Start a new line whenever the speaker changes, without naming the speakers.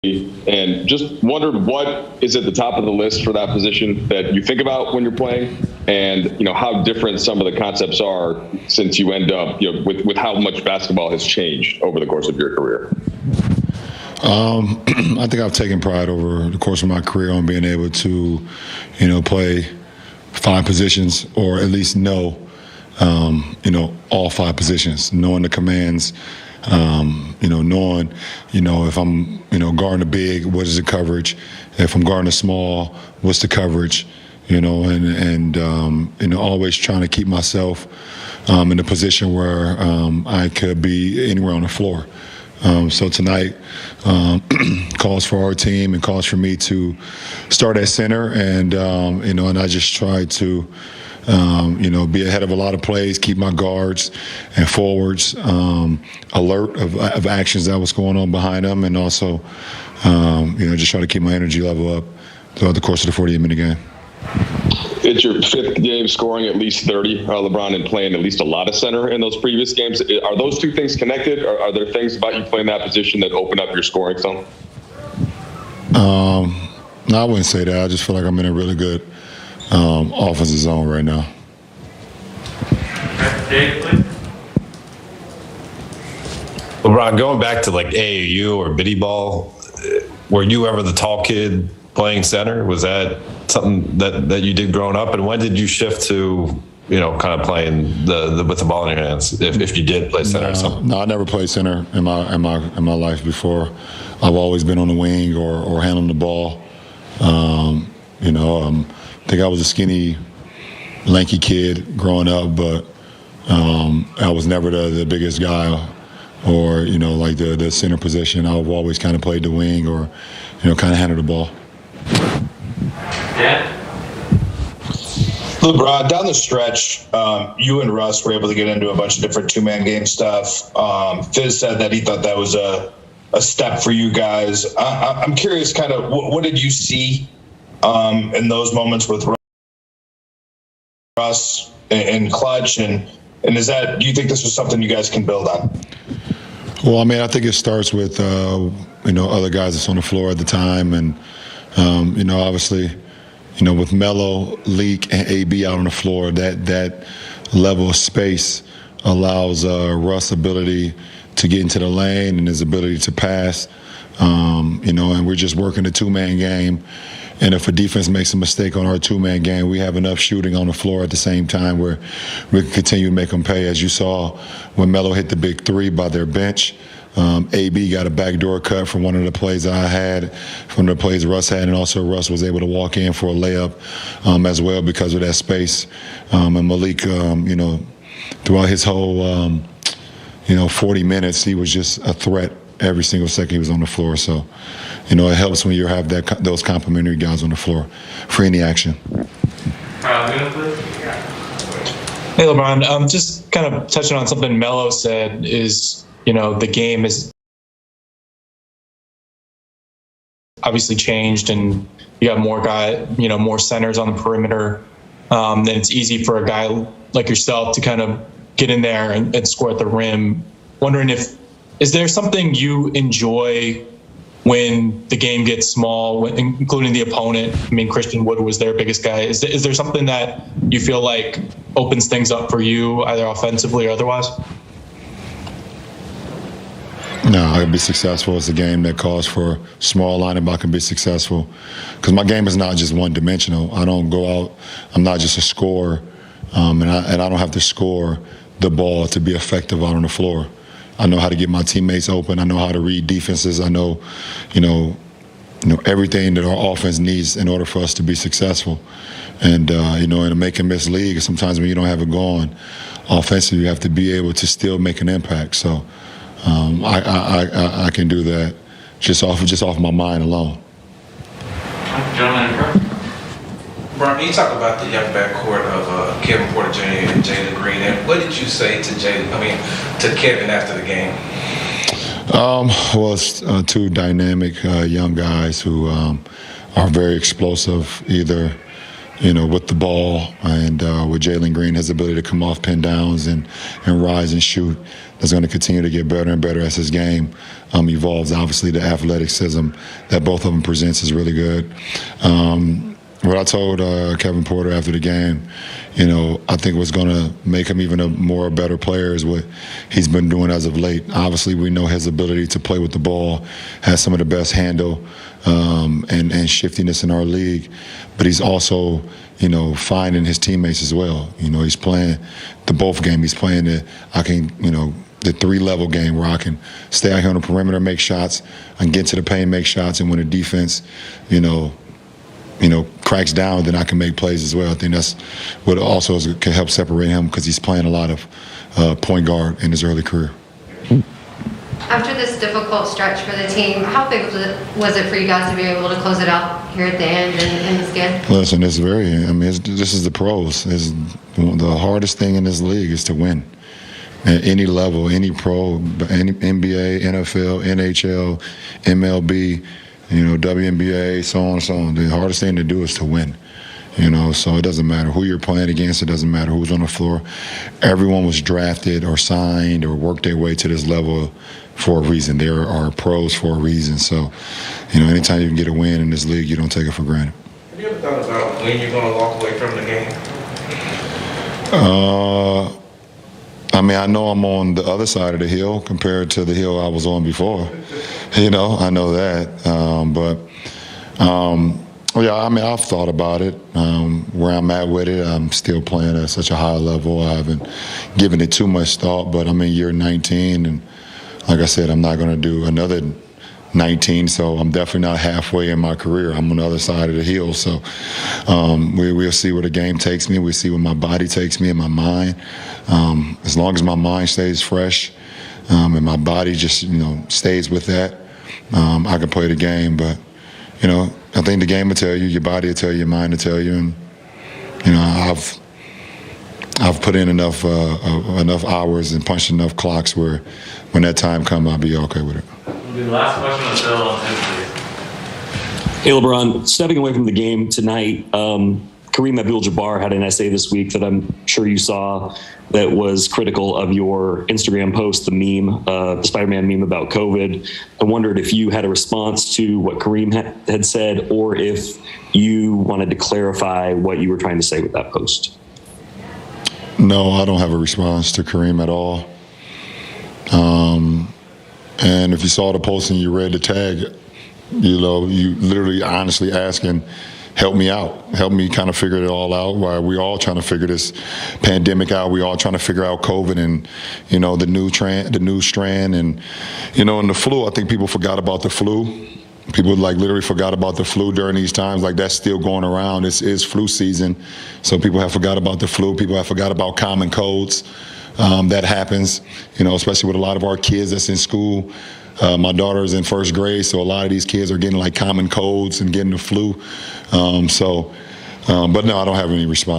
and just wondered what is at the top of the list for that position that you think about when you're playing, and how different some of the concepts are since you end up with how much basketball has changed over the course of your career.
I think I've taken pride over the course of my career on being able to, play 5 positions, or at least know, all 5 positions, knowing the commands, knowing, if I'm, guarding a big, what is the coverage? If I'm guarding a small, what's the coverage? And always trying to keep myself in a position where I could be anywhere on the floor. So tonight calls for our team and calls for me to start at center, and and I just try to be ahead of a lot of plays, keep my guards and forwards alert of actions that was going on behind them, and also just try to keep my energy level up throughout the course of the 48-minute game.
It's your 5th game scoring at least 30, LeBron, and playing at least a lot of center in those previous games. Are those two things connected? Or are there things about you playing that position that open up your scoring zone?
No, I wouldn't say that. I just feel like I'm in a really good offensive zone right now.
LeBron, going back to like AAU or biddy ball, were you ever the tall kid playing center? Was that something that you did growing up? And when did you shift to, kind of playing with the ball in your hands, if you did play center or something?
No, I never played center in my life before. I've always been on the wing or handling the ball. I think I was a skinny, lanky kid growing up, but I was never the biggest guy or, like the center position. I've always kind of played the wing or, kind of handled the ball.
Yeah.
LeBron, down the stretch, you and Russ were able to get into a bunch of different two-man game stuff. Fizz said that he thought that was a step for you guys. I'm curious, kind of, what did you see in those moments with Russ and Clutch, and do you think this was something you guys can build on?
Well, I think it starts with other guys that's on the floor at the time, and obviously, with Melo, Leak, and AB out on the floor, that level of space allows Russ' ability to get into the lane and his ability to pass. And we're just working the two-man game. And if a defense makes a mistake on our two-man game, we have enough shooting on the floor at the same time where we can continue to make them pay. As you saw when Melo hit the big 3 by their bench, AB got a backdoor cut from one of the plays I had, from the plays Russ had, and also Russ was able to walk in for a layup as well because of that space. And Malik, throughout his whole, 40 minutes, he was just a threat every single second he was on the floor. So, it helps when you have those complimentary guys on the floor for any action.
Hey, LeBron, just kind of touching on something Melo said is, the game is obviously changed, and you got more centers on the perimeter. Then it's easy for a guy like yourself to kind of get in there and score at the rim. Wondering is there something you enjoy when the game gets small, including the opponent? Christian Wood was their biggest guy. Is there something that you feel like opens things up for you, either offensively or otherwise?
No, I can be successful. It's a game that calls for small lineup. I can be successful because my game is not just one-dimensional. I don't go out. I'm not just a scorer, and I don't have to score the ball to be effective out on the floor. I know how to get my teammates open. I know how to read defenses. I know, everything that our offense needs in order for us to be successful. And in a make-and-miss league, sometimes when you don't have it going offensively, you have to be able to still make an impact. So I can do that just off my mind alone.
Gentlemen,
Brian, you talk about the young backcourt of Kevin Porter Jr. and Jalen Green. And what did you say to Kevin after the game?
Well, it's 2 dynamic young guys who are very explosive, either with the ball, and with Jalen Green, his ability to come off pin downs and rise and shoot, is going to continue to get better and better as his game evolves. Obviously, the athleticism that both of them presents is really good. What I told Kevin Porter after the game, I think what's going to make him even a better player is what he's been doing as of late. Obviously, we know his ability to play with the ball, has some of the best handle and shiftiness in our league, but he's also, finding his teammates as well. He's playing the both game. He's playing the 3-level game where I can stay out here on the perimeter, make shots, and get to the paint, make shots, and when the defense, cracks down, then I can make plays as well. I think that's what also can help separate him, because he's playing a lot of point guard in his early career.
After this difficult stretch for the team, how big was it for you guys to be able to close it out here at the end in this game?
Listen, this is the pros. The hardest thing in this league is to win. At any level, any pro, any NBA, NFL, NHL, MLB, WNBA, so on and so on. The hardest thing to do is to win. So it doesn't matter who you're playing against. It doesn't matter who's on the floor. Everyone was drafted or signed or worked their way to this level for a reason. There are pros for a reason. So, anytime you can get a win in this league, you don't take it for granted.
Have you ever thought about when you're going to walk away from the game?
I know I'm on the other side of the hill compared to the hill I was on before. I know that. I've thought about it. Where I'm at with it, I'm still playing at such a high level. I haven't given it too much thought, but I'm in year 19, and like I said, I'm not going to do another 19, so I'm definitely not halfway in my career. I'm on the other side of the hill, so we'll see where the game takes me. We'll see where my body takes me and my mind. As long as my mind stays fresh and my body just stays with that, I can play the game. But I think the game will tell you, your body will tell you, your mind will tell you, and I've put in enough hours and punched enough clocks where when that time comes, I'll be okay with it.
The last question on Phil on Tuesday.
Hey, LeBron, stepping away from the game tonight, Kareem Abdul-Jabbar had an essay this week that I'm sure you saw that was critical of your Instagram post, the meme, the Spider-Man meme about COVID. I wondered if you had a response to what Kareem had said, or if you wanted to clarify what you were trying to say with that post.
No, I don't have a response to Kareem at all. And if you saw the post and you read the tag, you literally honestly asking, help me out. Help me kind of figure it all out. While we all trying to figure this pandemic out, we all trying to figure out COVID and, the new strand and, and the flu. I think people forgot about the flu. People literally forgot about the flu during these times. That's still going around. This is flu season. So people have forgot about the flu. People have forgot about common colds. That happens, especially with a lot of our kids that's in school. My daughter is in first grade, so a lot of these kids are getting common colds and getting the flu. But no, I don't have any response.